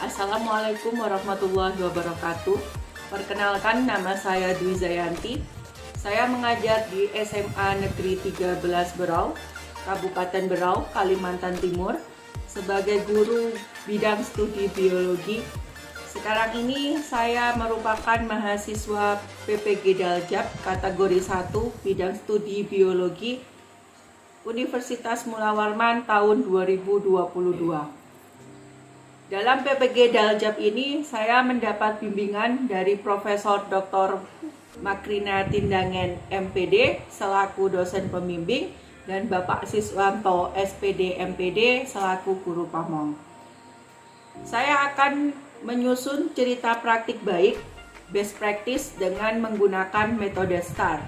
Assalamualaikum warahmatullahi wabarakatuh. Perkenalkan, nama saya Dwi Zayanti. Saya mengajar di SMA Negeri 13 Berau, Kabupaten Berau, Kalimantan Timur, sebagai guru bidang studi biologi. Sekarang ini saya merupakan mahasiswa PPG Daljab kategori 1 bidang studi biologi Universitas Mula Warman tahun 2022. Dalam PPG Daljab ini, saya mendapat bimbingan dari Profesor Dr. Makrina Tindangen MPD selaku dosen pembimbing dan Bapak Siswanto SPD MPD selaku guru pamong. Saya akan menyusun cerita praktik baik, best practice dengan menggunakan metode STAR.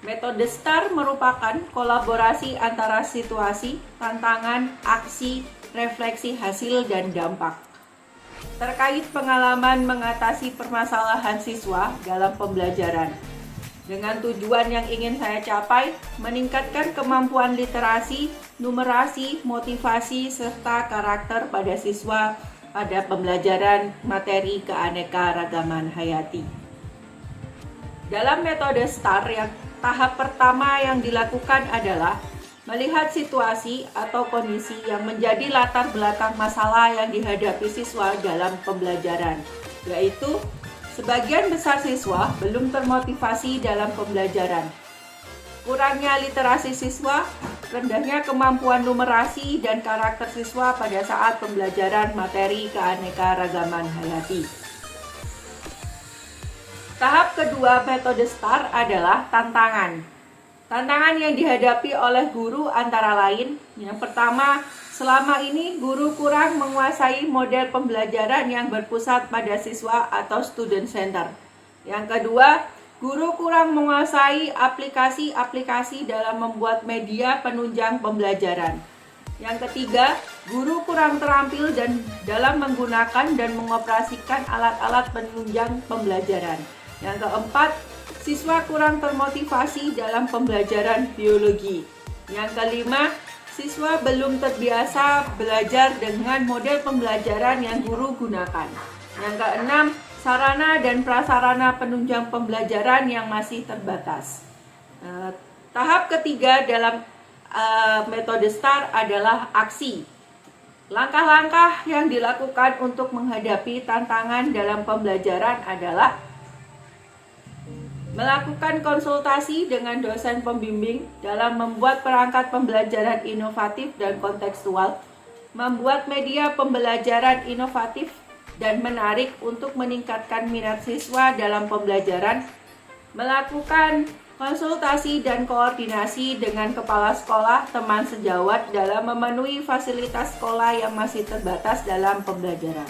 Metode STAR merupakan kolaborasi antara situasi, tantangan, aksi, refleksi hasil dan dampak. Terkait pengalaman mengatasi permasalahan siswa dalam pembelajaran. Dengan tujuan yang ingin saya capai, meningkatkan kemampuan literasi, numerasi, motivasi, serta karakter pada siswa pada pembelajaran materi keanekaragaman hayati. Dalam metode STAR, yang tahap pertama yang dilakukan adalah melihat situasi atau kondisi yang menjadi latar belakang masalah yang dihadapi siswa dalam pembelajaran, yaitu sebagian besar siswa belum termotivasi dalam pembelajaran, kurangnya literasi siswa, rendahnya kemampuan numerasi dan karakter siswa pada saat pembelajaran materi keanekaragaman hayati. Tahap kedua metode STAR adalah tantangan. Tantangan yang dihadapi oleh guru antara lain, yang pertama, selama ini guru kurang menguasai model pembelajaran yang berpusat pada siswa atau student center. Yang kedua, guru kurang menguasai aplikasi-aplikasi dalam membuat media penunjang pembelajaran. Yang ketiga, guru kurang terampil dalam menggunakan dan mengoperasikan alat-alat penunjang pembelajaran. Yang keempat, siswa kurang termotivasi dalam pembelajaran biologi. Yang kelima, siswa belum terbiasa belajar dengan model pembelajaran yang guru gunakan. Yang keenam, sarana dan prasarana penunjang pembelajaran yang masih terbatas. Tahap ketiga dalam metode STAR adalah aksi. Langkah-langkah yang dilakukan untuk menghadapi tantangan dalam pembelajaran adalah melakukan konsultasi dengan dosen pembimbing dalam membuat perangkat pembelajaran inovatif dan kontekstual, membuat media pembelajaran inovatif dan menarik untuk meningkatkan minat siswa dalam pembelajaran, melakukan konsultasi dan koordinasi dengan kepala sekolah, teman sejawat dalam memenuhi fasilitas sekolah yang masih terbatas dalam pembelajaran.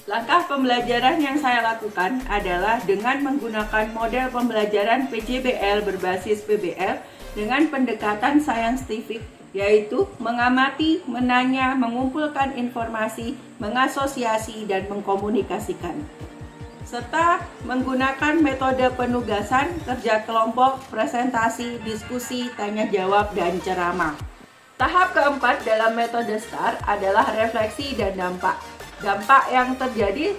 Langkah pembelajaran yang saya lakukan adalah dengan menggunakan model pembelajaran PJBL berbasis PBL dengan pendekatan saintifik, yaitu mengamati, menanya, mengumpulkan informasi, mengasosiasi, dan mengkomunikasikan. Serta menggunakan metode penugasan, kerja kelompok, presentasi, diskusi, tanya jawab, dan ceramah. Tahap keempat dalam metode STAR adalah refleksi dan dampak. Dampak yang terjadi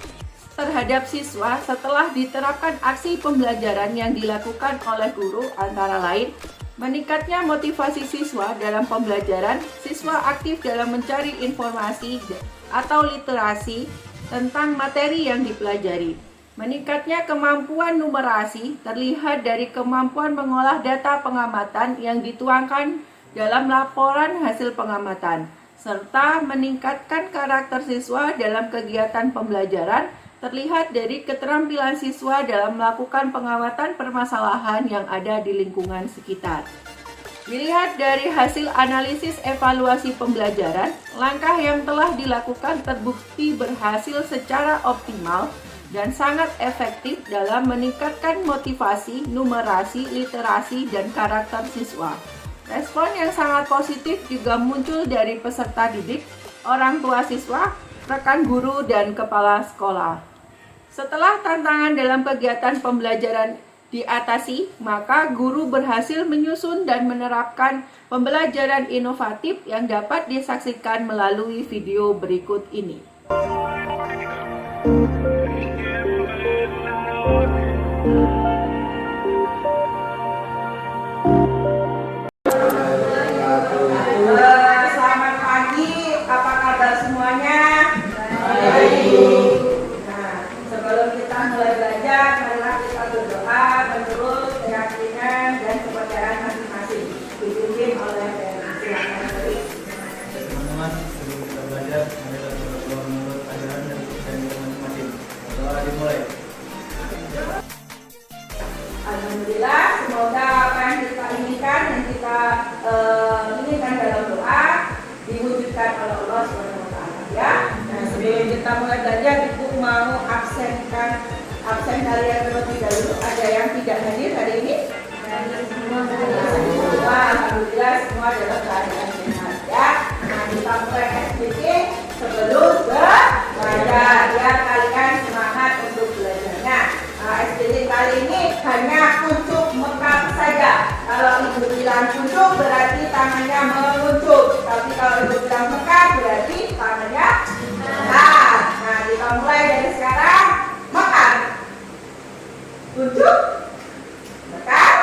terhadap siswa setelah diterapkan aksi pembelajaran yang dilakukan oleh guru antara lain meningkatnya motivasi siswa dalam pembelajaran, siswa aktif dalam mencari informasi atau literasi tentang materi yang dipelajari, Meningkatnya kemampuan numerasi terlihat dari kemampuan mengolah data pengamatan yang dituangkan dalam laporan hasil pengamatan, serta meningkatkan karakter siswa dalam kegiatan pembelajaran terlihat dari keterampilan siswa dalam melakukan pengamatan permasalahan yang ada di lingkungan sekitar. Dilihat dari hasil analisis evaluasi pembelajaran, langkah yang telah dilakukan terbukti berhasil secara optimal dan sangat efektif dalam meningkatkan motivasi, numerasi, literasi, dan karakter siswa. Respon yang sangat positif juga muncul dari peserta didik, orang tua siswa, rekan guru, dan kepala sekolah. Setelah tantangan dalam kegiatan pembelajaran diatasi, maka guru berhasil menyusun dan menerapkan pembelajaran inovatif yang dapat disaksikan melalui video berikut ini. Selamat pagi, apa kabar semuanya? Baik. Nah, sebelum kita mulai belajar, marilah kita berdoa menurut keyakinan dan kepercayaan masing-masing, dipimpin oleh silakan dari teman-teman. Sebelum kita belajar, marilah kita berdoa menurut ajaran dan kepercayaan kita masing-masing. Doa dimulai. Alhamdulillah, semoga apa yang kita inginkan dan kita inginkan dalam doa diwujudkan oleh Allah SWT ya. Nah, sebelum kita mulai belajar, Ibu mau absen kalian terlebih dahulu. Ada yang tidak hadir hari ini? Semua, alhamdulillah semua dalam keadaan sehat ya. Nah, kita mulai SPT sebelum belajar ya, kalian semangat untuk belajarnya. Nah, SPT kali ini hanya kuncup mekar saja. Kalau Ibu bilang kuncup berarti tangannya menguncup, tapi kalau Ibu bilang mekar berarti tangannya mekar. Nah, kita mulai dari sekarang. Mekar, kuncup, mekar,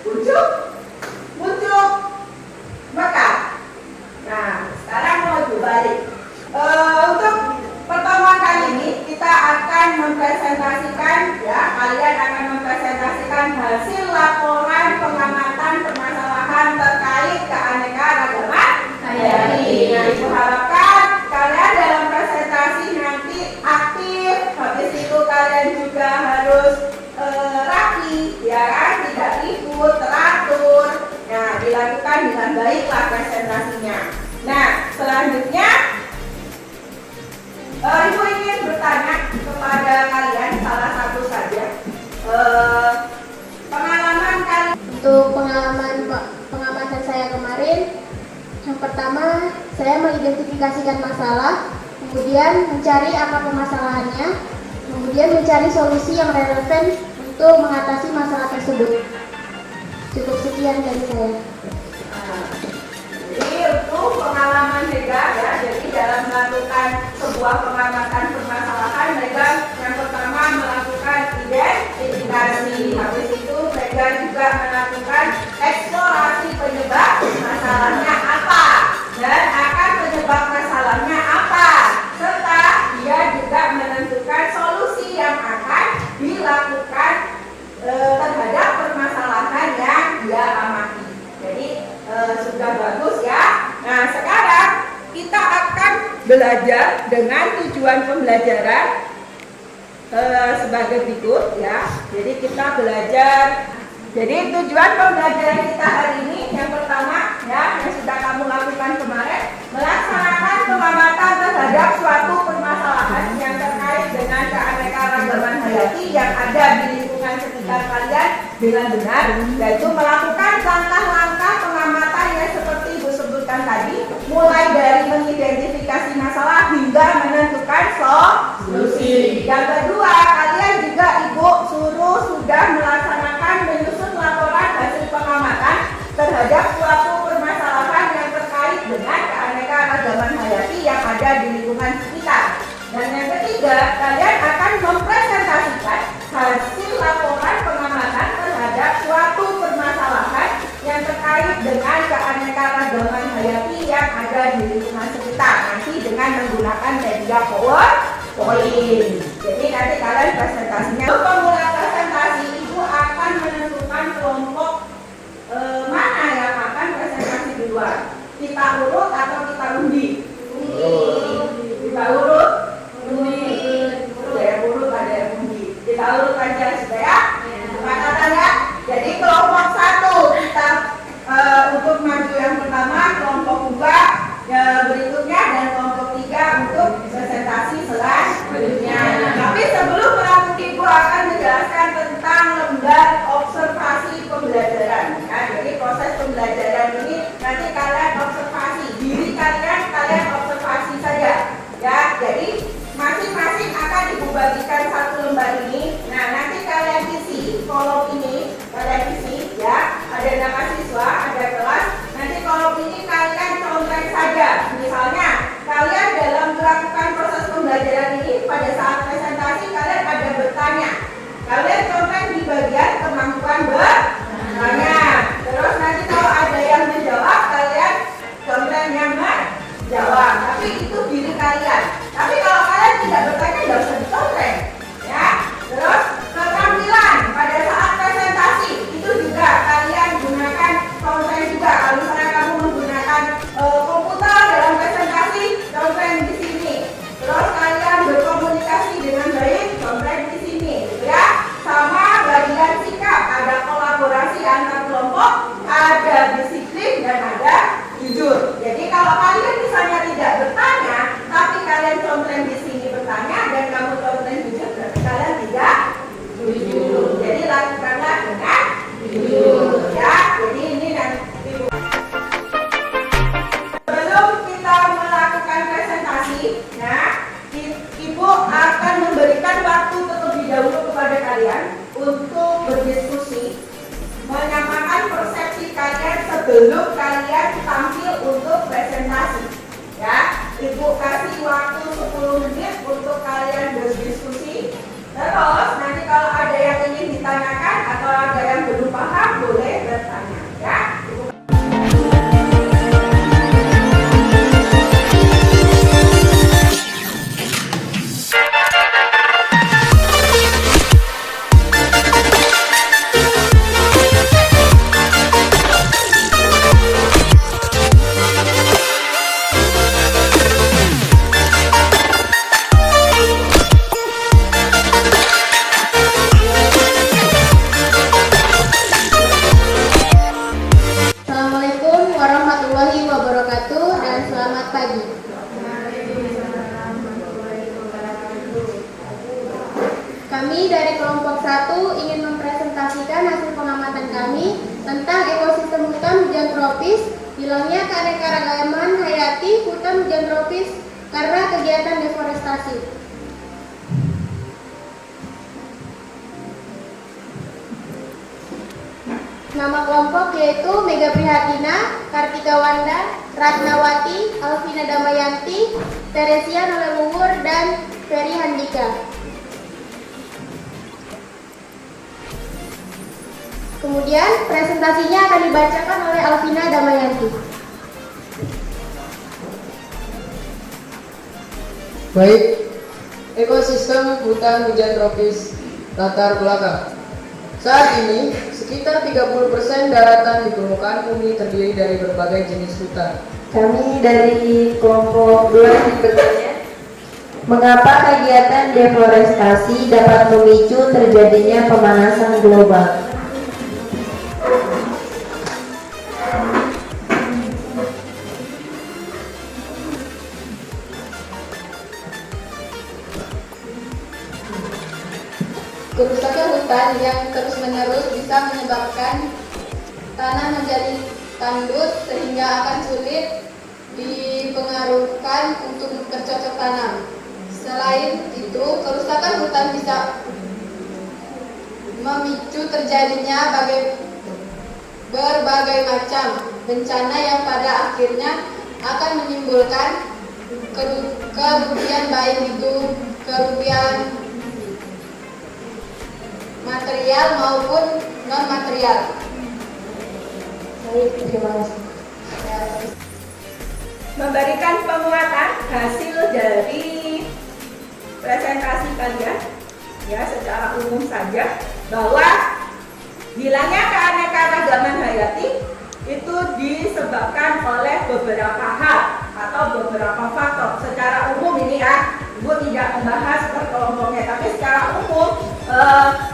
kuncup, kuncup, mekar. Nah, sekarang mau dibalik. Untuk pertemuan kali ini kita akan mempresentasikan ya, kalian akan mempresentasikan hasil laporan pengamatan permasalahan terkait keanekaragaman hayati. Nah, Ibu harapkan kalian dalam presentasi nanti aktif, habis itu kalian juga harus rapi, ya kan, tidak ribut, teratur. Nah, dilakukan dengan baiklah presentasinya. Nah, selanjutnya Ibu ingin bertanya kepada kalian salah satu saja pengalaman kalian. Untuk pengamatan saya kemarin, yang pertama saya mengidentifikasikan masalah, kemudian mencari akar permasalahannya, kemudian mencari solusi yang relevan untuk mengatasi masalah tersebut. Cukup sekian dari saya. Jadi untuk pengalaman Mega ya, jadi dalam melakukan sebuah pengamatan permasalahan, Mega yang pertama melakukan identifikasi, habis itu Mega juga melakukan eksplorasi penyebab masalahnya apa dan akar penyebab masalahnya apa, serta dia juga menentukan solusi yang akan dilakukan terhadap permasalahan yang dia amati. Jadi sudah bagus ya. Nah, sekarang kita akan belajar dengan tujuan pembelajaran sebagai berikut ya. Jadi kita belajar. Jadi tujuan pembelajaran kita hari ini yang pertama ya, yang sudah kamu lakukan kemarin, melaksanakan pengamatan terhadap suatu permasalahan yang terkait dengan keanekaragaman hayati yang ada di lingkungan sekitar kalian dengan benar, yaitu melakukan langkah-langkah pengamatan yang seperti Ibu sebutkan tadi, mulai dari mengidentifikasi masalah hingga menentukan solusi. Yang kedua, kalian juga Ibu suruh sudah melaksanakan menyusun laporan hasil pengamatan terhadap suatu permasalahan yang terkait dengan keanekaragaman hayati yang ada di lingkungan sekitar. Dan yang ketiga, kalian akan mempresentasikan hasil laporan pengamatan terhadap suatu permasalahan yang terkait dengan keanekaragaman hayati yang ada di lingkungan sekitar, nanti dengan menggunakan media PowerPoint. Jadi nanti kalian Bisa urut aja sudah ya? Kesepakatan ya? Jadi kelompok 1 kita untuk maju yang pertama, kelompok 2 berikutnya, dan kelompok 3 untuk presentasi selanjutnya. Tapi sebelum melanjutkan, Ibu akan menjelaskan tentang lembar observasi pembelajaran. Ya, jadi proses pembelajaran ini nanti kalian observasi diri kalian observasi saja. Ya, jadi masing-masing akan Ibu bagikan satu lembar ini. Nah, nanti kalian isi kolom ini, kalian isi ya. Ada nama siswa, ada kelas. Nanti kolom ini kalian contek saja. Misalnya, kalian dalam melakukan proses pembelajaran ini pada saat presentasi kalian ada bertanya. Kalian contek di bagian kemampuan bertanya. Terus nanti kalau ada yang menjawab, kalian contek yang menjawab. Tapi itu diri kalian. Tapi kalau kalian tidak bertanya, tidak usah dicontek. Ya. Terus keterampilan pada saat presentasi itu juga kalian gunakan contek juga. Kalau misalnya kamu menggunakan komputer dalam presentasi, contek di sini. Terus kalian berkomunikasi dengan baik, contek di sini, gitu ya. Sama bagian sikap, ada kolaborasi antar kelompok, ada disiplin dan ada jujur. Jadi kalau kalian misalnya tidak bertanya, tapi kalian contek di sini bertanya dan kamu contek jujur, berarti kalian tidak jujur. Jadi lakukanlah dengan jujur, ya. Jadi ini nanti sebelum kita melakukan presentasi, nah, Ibu akan memberikan waktu terlebih dahulu kepada kalian untuk berdiskusi, menyamakan persepsi kalian sebelum kalian tampil untuk presentasi. Ya, Ibu kasih waktu 10 menit untuk kalian berdiskusi. Terus nanti kalau ada yang ingin ditanyakan atau ada yang belum paham, boleh bertanya. Ya. Assalamualaikum warahmatullahi wabarakatuh dan selamat pagi. Kami dari kelompok 1 ingin mempresentasikan hasil pengamatan kami tentang ekosistem hutan hujan tropis, hilangnya keanekaragaman hayati hutan hujan tropis karena kegiatan deforestasi. Nama kelompok yaitu Mega Prihatina, Kartika Wanda, Ratnawati, Alvina Damayanti, Teresia Nolewuwur, dan Ferry Handika. Kemudian presentasinya akan dibacakan oleh Alvina Damayanti. Baik, ekosistem hutan hujan tropis latar belakang. Saat ini, sekitar 30% daratan di permukaan bumi terdiri dari berbagai jenis hutan. Kami dari kelompok 2 bertanya, mengapa kegiatan deforestasi dapat memicu terjadinya pemanasan global? Kerusakan hutan yang terus-menerus bisa menyebabkan tanah menjadi tandus sehingga akan sulit dipengaruhkan untuk bercocok tanam. Selain itu, kerusakan hutan bisa memicu terjadinya berbagai macam bencana yang pada akhirnya akan menimbulkan kerugian, baik itu kerugian material maupun non material. Baik, terima kasih. Memberikan penguatan hasil dari presentasi kalian, ya, secara umum saja bahwa hilangnya keanekaragaman hayati itu disebabkan oleh beberapa hal atau beberapa faktor. Secara umum ini ya, Ibu tidak membahas per kelompoknya, tapi secara umum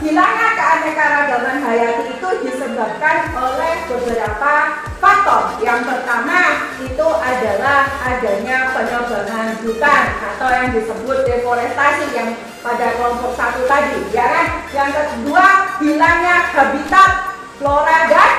hilangnya keanekaragaman hayati itu disebabkan oleh beberapa faktor. Yang pertama itu adalah adanya penebangan hutan atau yang disebut deforestasi yang pada kelompok 1 tadi, ya kan? Yang kedua, hilangnya habitat flora dan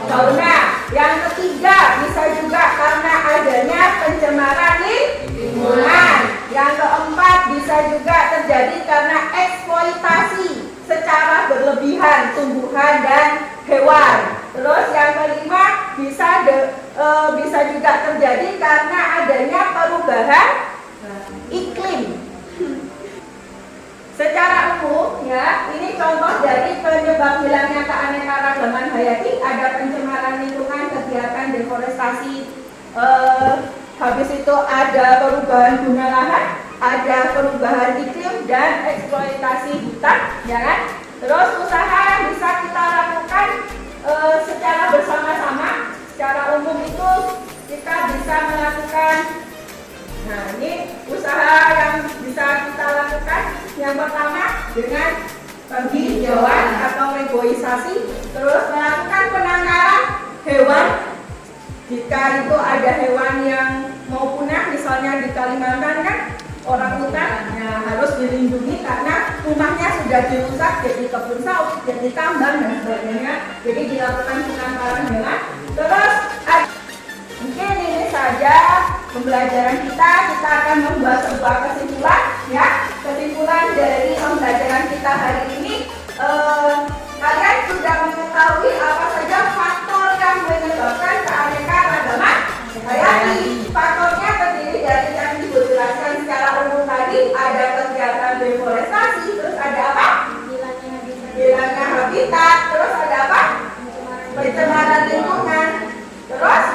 fauna. Yang ketiga, bisa juga karena adanya pencemaran lingkungan. Yang keempat, bisa juga terjadi karena eksploitasi secara berlebihan tumbuhan dan hewan. Terus yang kelima, bisa juga terjadi karena adanya perubahan iklim. Secara umum, ya, ini contoh dari penyebab hilangnya keanekaragaman hayati. Ada pencemaran lingkungan, kegiatan deforestasi, habis itu ada perubahan guna lahan, ada perubahan iklim dan eksploitasi hutan, ya kan? Terus usaha yang bisa kita lakukan secara bersama-sama, secara umum itu kita bisa melakukan. Nah, ini usaha yang bisa kita lakukan. Yang pertama dengan penghijauan atau reboisasi, terus melakukan penangkaran hewan. Jika itu ada hewan yang mau punah, misalnya di Kalimantan kan orang hutannya harus dilindungi karena rumahnya sudah dirusak jadi kebun sawit, jadi tambang dan sebagainya. Jadi dilakukan penangkaran hewan. Terus mungkin ini saja pembelajaran kita akan membuat sebuah kesimpulan, ya. Kesimpulan dari pembelajaran kita hari ini, kalian sudah mengetahui apa saja faktor yang menyebabkan keanekaragaman hayati. Faktornya terdiri dari yang dijelaskan secara umum tadi, ada kegiatan deforestasi, terus ada apa? Hilangnya habitat, terus ada apa? Pencemaran lingkungan, terus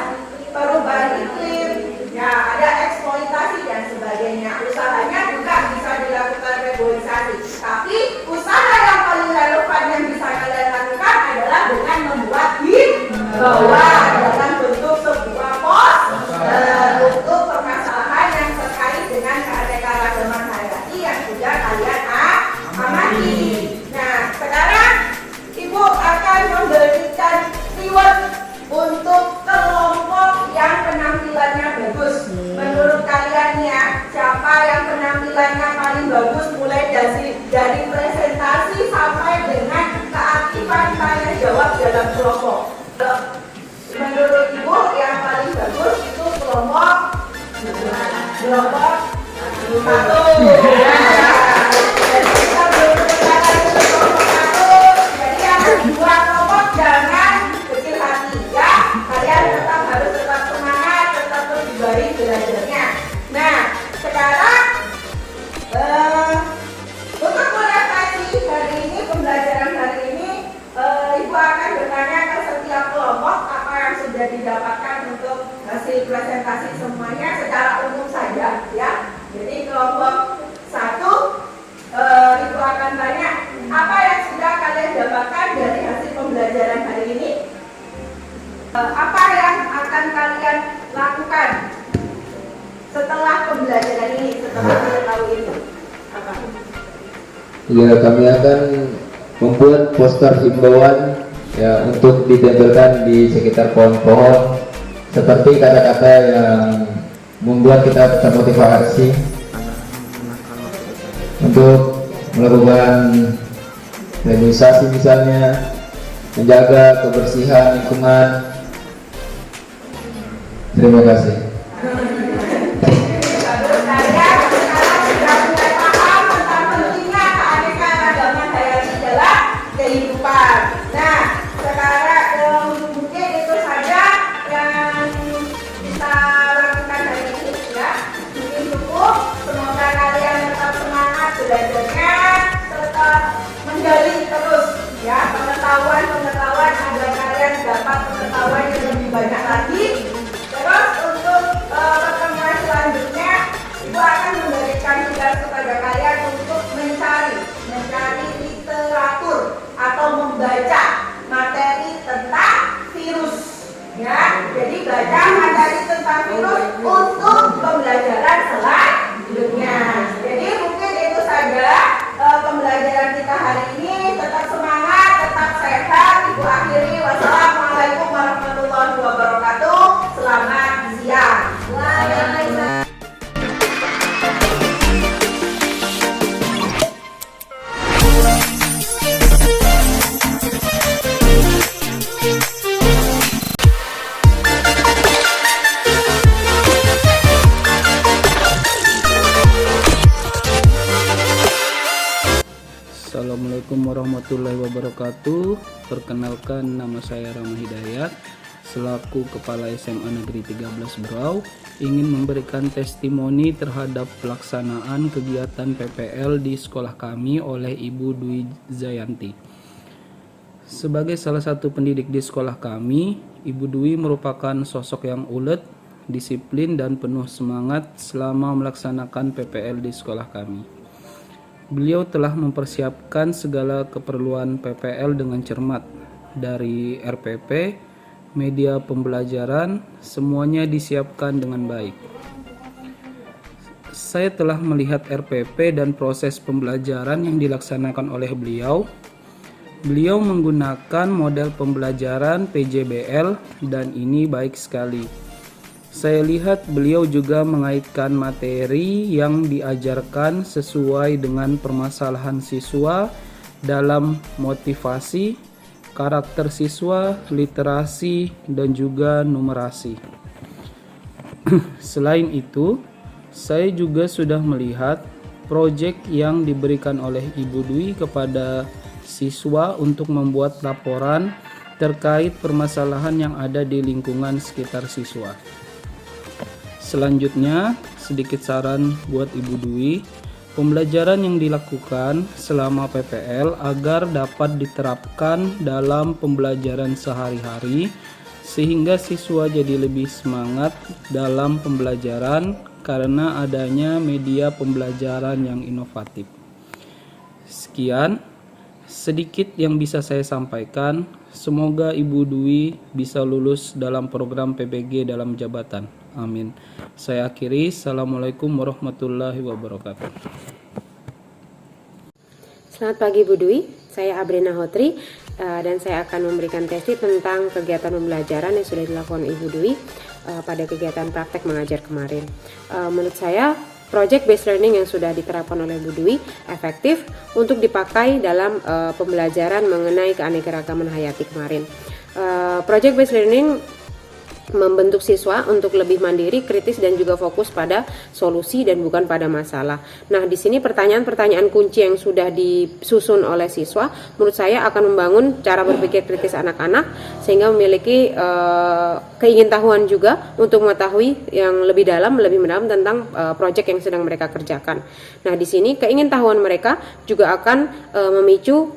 perubahan iklim, ya, ada eksploitasi dan sebagainya. Usahanya juga bisa dilakukan reboisasi. Tapi usaha yang paling relevan yang bisa kalian lakukan adalah dengan membuat himbauan dalam bentuk sebuah pos untuk permasalahan yang terkait dengan keanekaragaman hayati yang sudah kalian amati. Nah, sekarang Ibu akan memberikan keyword untuk kelompok yang penampilannya bagus. Menurut kalian ya, siapa yang penampilannya paling bagus mulai dari presentasi sampai dengan keaktifan tanya jawab dalam kelompok? Menurut Ibu yang paling bagus itu kelompok satu. Jadi kita belum berbicara ke kelompok satu. Jadi yang kedua kelompok jangan kecil hati, ya. Kalian harus tetap semangat, tetap lebih baik belajarnya. Nah, sekarang untuk orientasi hari ini, pembelajaran hari ini, Ibu akan bertanya ke setiap kelompok apa yang sudah didapatkan untuk hasil presentasi semuanya secara umum saja, ya. Jadi kelompok 1, Ibu akan tanya apa yang sudah kalian dapatkan dari hasil pembelajaran hari ini. Apa yang akan kalian lakukan setelah pembelajaran ini, setelah mengetahui ini? Apa? Ya, kami akan membuat poster himbauan, ya, untuk ditempelkan di sekitar pohon-pohon seperti kata-kata yang membuat kita termotivasi untuk melakukan reboisasi, misalnya menjaga kebersihan lingkungan. Terima kasih. Pengetahuan agar kalian dapat pengetahuan yang lebih banyak lagi. Terus untuk Assalamualaikum warahmatullahi wabarakatuh. Perkenalkan, nama saya Rama Hidayat, selaku Kepala SMA Negeri 13 Berau, ingin memberikan testimoni terhadap pelaksanaan kegiatan PPL di sekolah kami oleh Ibu Dwi Zayanti. Sebagai salah satu pendidik di sekolah kami, Ibu Dwi merupakan sosok yang ulet, disiplin, dan penuh semangat selama melaksanakan PPL di sekolah kami. Beliau telah mempersiapkan segala keperluan PPL dengan cermat, dari RPP, media pembelajaran, semuanya disiapkan dengan baik. Saya telah melihat RPP dan proses pembelajaran yang dilaksanakan oleh beliau. Beliau menggunakan model pembelajaran PJBL dan ini baik sekali. Saya lihat beliau juga mengaitkan materi yang diajarkan sesuai dengan permasalahan siswa dalam motivasi, karakter siswa, literasi, dan juga numerasi. Selain itu, saya juga sudah melihat proyek yang diberikan oleh Ibu Dwi kepada siswa untuk membuat laporan terkait permasalahan yang ada di lingkungan sekitar siswa. Selanjutnya, sedikit saran buat Ibu Dwi, pembelajaran yang dilakukan selama PPL agar dapat diterapkan dalam pembelajaran sehari-hari sehingga siswa jadi lebih semangat dalam pembelajaran karena adanya media pembelajaran yang inovatif. Sekian sedikit yang bisa saya sampaikan. Semoga Ibu Dwi bisa lulus dalam program PBG dalam jabatan. Amin. Saya akhiri. Assalamualaikum warahmatullahi wabarakatuh. Selamat pagi Bu Dwi, saya Abrina Hotri dan saya akan memberikan testi tentang kegiatan pembelajaran yang sudah dilakukan Ibu Dwi pada kegiatan praktek mengajar kemarin. Menurut saya, project based learning yang sudah diterapkan oleh Bu Dwi efektif untuk dipakai dalam pembelajaran mengenai keanekaragaman hayati kemarin. Project based learning membentuk siswa untuk lebih mandiri, kritis, dan juga fokus pada solusi dan bukan pada masalah. Nah, di sini pertanyaan-pertanyaan kunci yang sudah disusun oleh siswa menurut saya akan membangun cara berpikir kritis anak-anak sehingga memiliki keingintahuan juga untuk mengetahui yang lebih mendalam tentang proyek yang sedang mereka kerjakan. Nah, di sini keingintahuan mereka juga akan memicu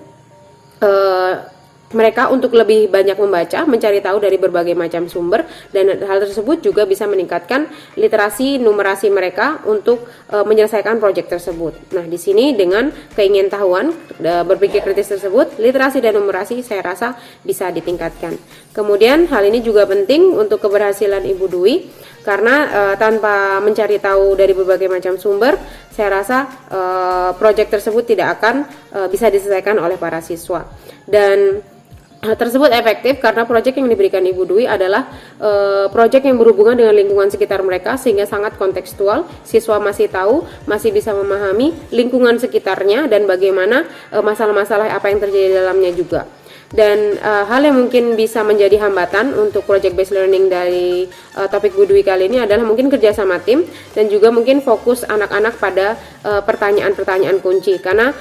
mereka untuk lebih banyak membaca, mencari tahu dari berbagai macam sumber, dan hal tersebut juga bisa meningkatkan literasi numerasi mereka untuk menyelesaikan proyek tersebut. Nah, di sini dengan keingintahuan berpikir kritis tersebut, literasi dan numerasi saya rasa bisa ditingkatkan. Kemudian hal ini juga penting untuk keberhasilan Ibu Dwi karena tanpa mencari tahu dari berbagai macam sumber, saya rasa proyek tersebut tidak akan bisa diselesaikan oleh para siswa. Dan hal tersebut efektif karena proyek yang diberikan Ibu Dwi adalah proyek yang berhubungan dengan lingkungan sekitar mereka sehingga sangat kontekstual. Siswa masih tahu, masih bisa memahami lingkungan sekitarnya dan bagaimana masalah-masalah apa yang terjadi di dalamnya juga. Dan hal yang mungkin bisa menjadi hambatan untuk project based learning dari topik Bu Dwi kali ini adalah mungkin kerjasama tim dan juga mungkin fokus anak-anak pada pertanyaan-pertanyaan kunci karena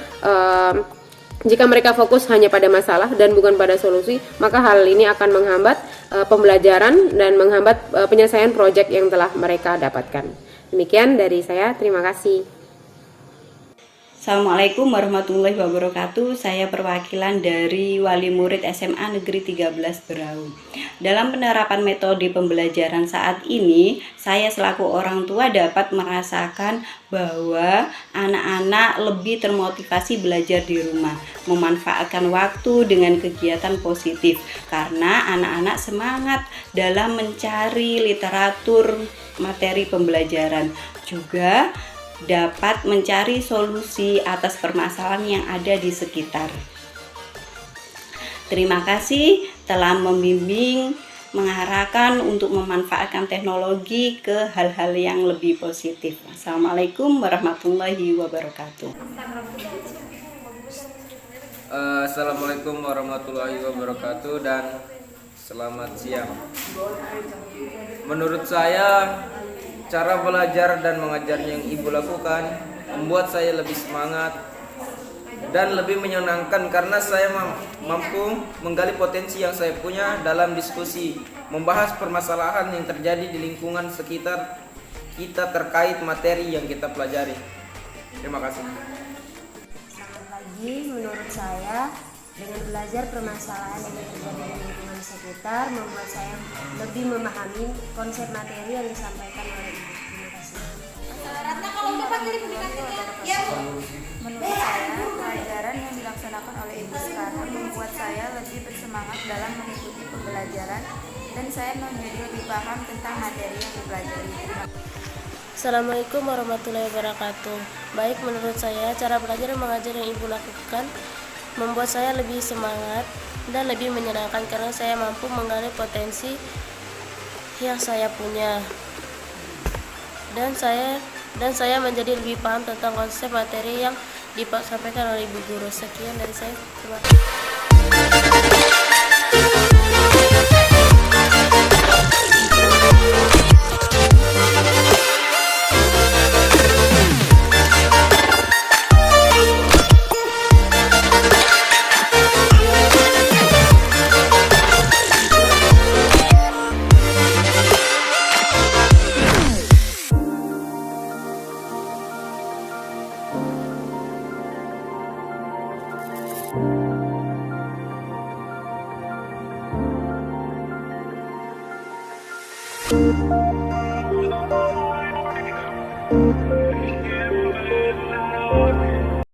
jika mereka fokus hanya pada masalah dan bukan pada solusi, maka hal ini akan menghambat pembelajaran dan menghambat penyelesaian proyek yang telah mereka dapatkan. Demikian dari saya, terima kasih. Assalamualaikum warahmatullahi wabarakatuh. Saya perwakilan dari wali murid SMA Negeri 13 Berau. Dalam penerapan metode pembelajaran saat ini, saya selaku orang tua dapat merasakan bahwa anak-anak lebih termotivasi belajar di rumah, memanfaatkan waktu dengan kegiatan positif karena anak-anak semangat dalam mencari literatur materi pembelajaran. Juga dapat mencari solusi atas permasalahan yang ada di sekitar. Terima kasih telah membimbing, mengarahkan untuk memanfaatkan teknologi ke hal-hal yang lebih positif. Assalamualaikum warahmatullahi wabarakatuh. Assalamualaikum warahmatullahi wabarakatuh dan selamat siang. Menurut saya, cara belajar dan mengajarnya yang Ibu lakukan membuat saya lebih semangat dan lebih menyenangkan karena saya mampu menggali potensi yang saya punya dalam diskusi, membahas permasalahan yang terjadi di lingkungan sekitar kita terkait materi yang kita pelajari. Terima kasih. Selamat pagi, menurut saya dengan belajar permasalahan yang terjadi di lingkungan sekitar membuat saya lebih memahami konsep materi yang disampaikan oleh ibu. Terima kasih. Menurut saya, pelajaran yang dilaksanakan oleh ibu sekarang membuat saya lebih bersemangat dalam mengikuti pembelajaran dan saya menjadi lebih paham tentang materi yang dipelajari. Assalamualaikum warahmatullahi wabarakatuh. Baik, menurut saya cara belajar dan mengajar yang ibu lakukan membuat saya lebih semangat dan lebih menyenangkan karena saya mampu menggali potensi yang saya punya dan saya menjadi lebih paham tentang konsep materi yang disampaikan oleh ibu guru. Sekian dari saya. Terima kasih.